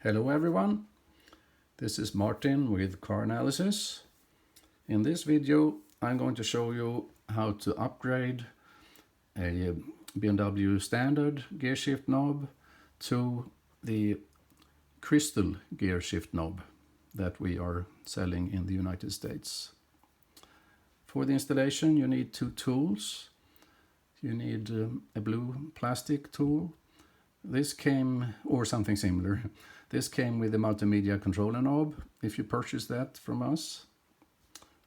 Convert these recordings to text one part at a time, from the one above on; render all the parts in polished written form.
Hello everyone, this is Martin with Car Analysis. In this video I'm going to show you how to upgrade a BMW standard gear shift knob to the crystal gear shift knob that we are selling in the United States. For the installation you need two tools. You need a blue plastic tool. This came, or something similar. This came with the multimedia controller knob, if you purchase that from us.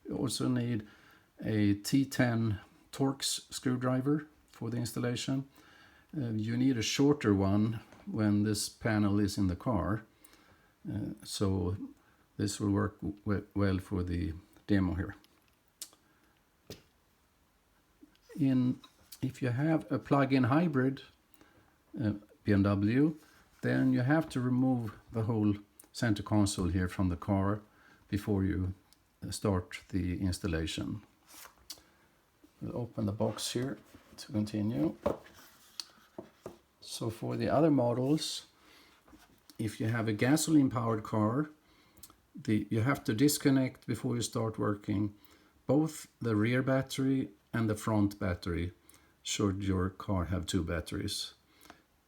You also need a T10 Torx screwdriver for the installation. You need a shorter one when this panel is in the car. So this will work well for the demo here. If you have a plug-in hybrid BMW, then you have to remove the whole center console here from the car before you start the installation. We'll open the box here to continue. So for the other models, if you have a gasoline powered car, you have to disconnect before you start working both the rear battery and the front battery, should your car have two batteries.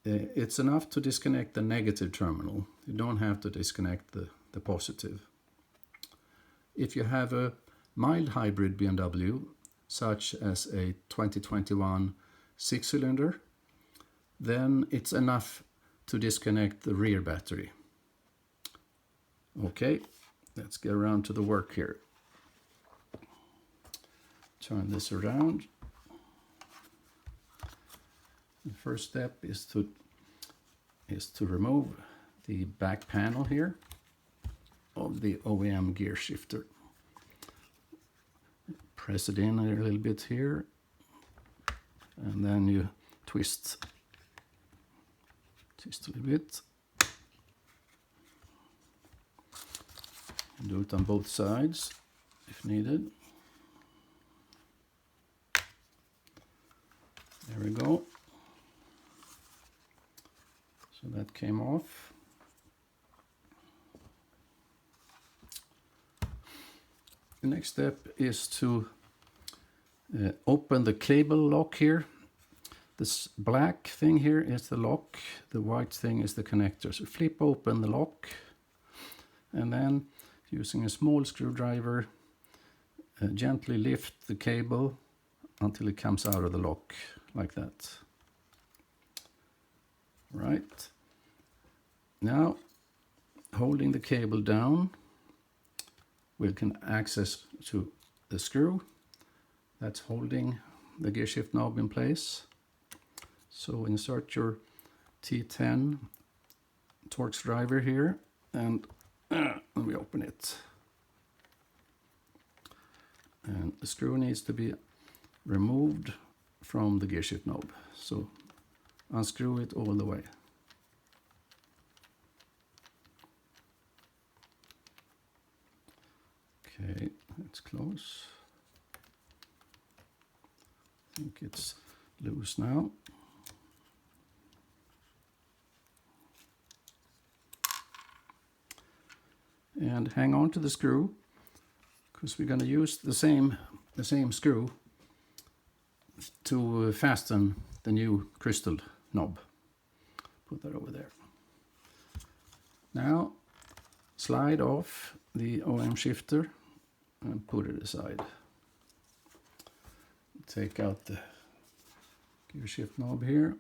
It's enough to disconnect the negative terminal. You don't have to disconnect the positive. If you have a mild hybrid BMW, such as a 2021 six-cylinder, then it's enough to disconnect the rear battery. Okay, let's get around to the work here. Turn this around. The first step is to remove the back panel here of the OEM gear shifter. Press it in a little bit here, and then you twist a little bit. Do it on both sides if needed. There we go. So that came off. The next step is to open the cable lock here. This black thing here is the lock, the white thing is the connector. So flip open the lock, and then using a small screwdriver, gently lift the cable until it comes out of the lock, like that. Right. Now, holding the cable down, we can access to the screw that's holding the gear shift knob in place. So insert your T10 Torx driver here, and we open it. And the screw needs to be removed from the gear shift knob. So unscrew it all the way. Okay, it's close. I think it's loose now. And hang on to the screw, because we're going to use the same screw to fasten the new crystal knob. Put that over there. Now slide off the OEM shifter and put it aside. Take out the gear shift knob here,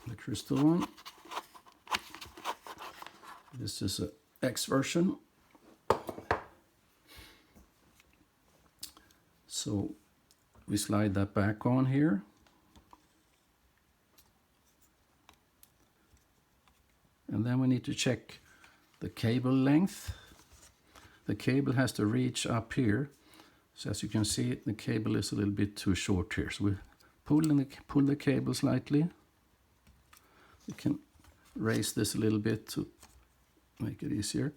the crystal one. This is a X version. So we slide that back on here. And then we need to check the cable length. The cable has to reach up here. So as you can see, the cable is a little bit too short here. So we pull the cable slightly. You can raise this a little bit to make it easier.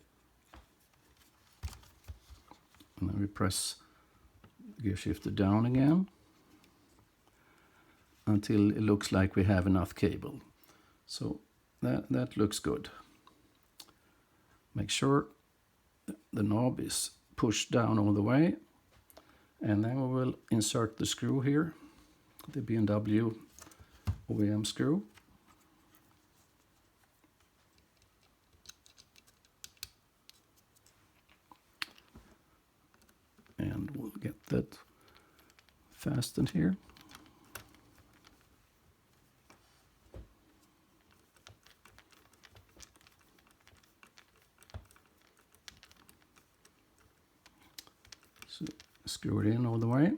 And then we press the gear shifter down again until it looks like we have enough cable. So that looks good. Make sure the knob is pushed down all the way, and then we will insert the screw here, the BMW OEM screw. And we'll get that fastened here. So screw it in all the way.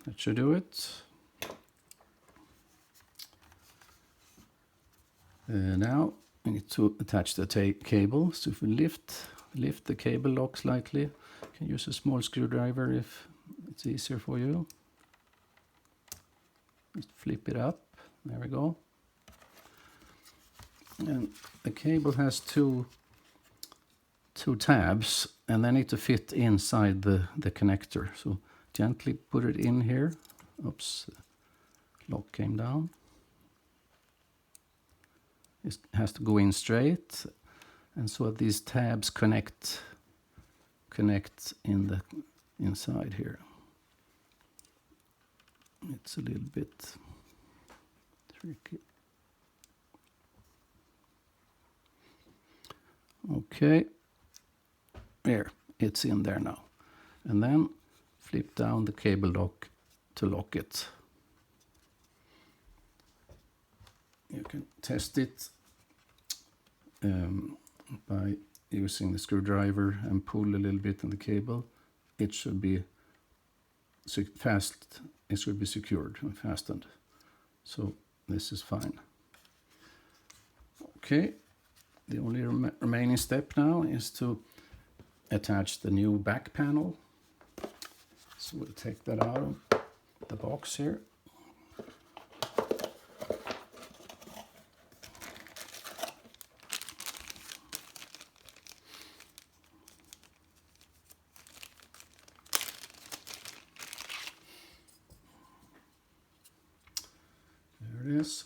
That should do it. Now we need to attach the cable. So if we lift the cable lock slightly, you can use a small screwdriver if it's easier for you. Just flip it up. There we go. And the cable has two tabs, and they need to fit inside the connector. So gently put it in here. Oops, lock came down. It has to go in straight, and so these tabs connect in the inside here. It's a little bit tricky. Okay, there, it's in there now. And then flip down the cable lock to lock it. You can test it by using the screwdriver and pull a little bit on the cable. It should be it should be secured and fastened. So this is fine. Okay, the only remaining step now is to attach the new back panel. So we'll take that out of the box here. There it is.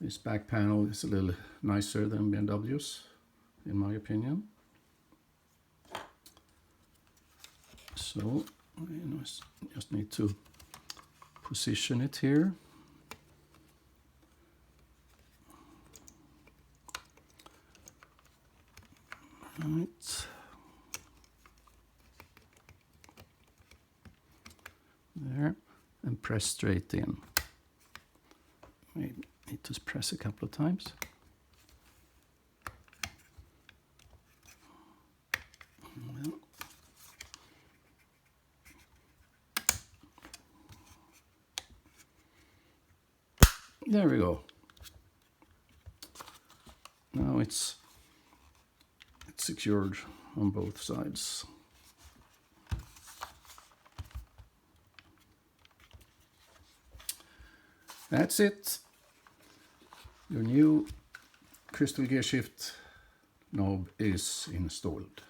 This back panel is a little nicer than BMW's, in my opinion. So I just need to position it here. Right. There, and press straight in. Maybe need to press a couple of times. There we go. Now it's secured on both sides. That's it. Your new crystal gear shift knob is installed.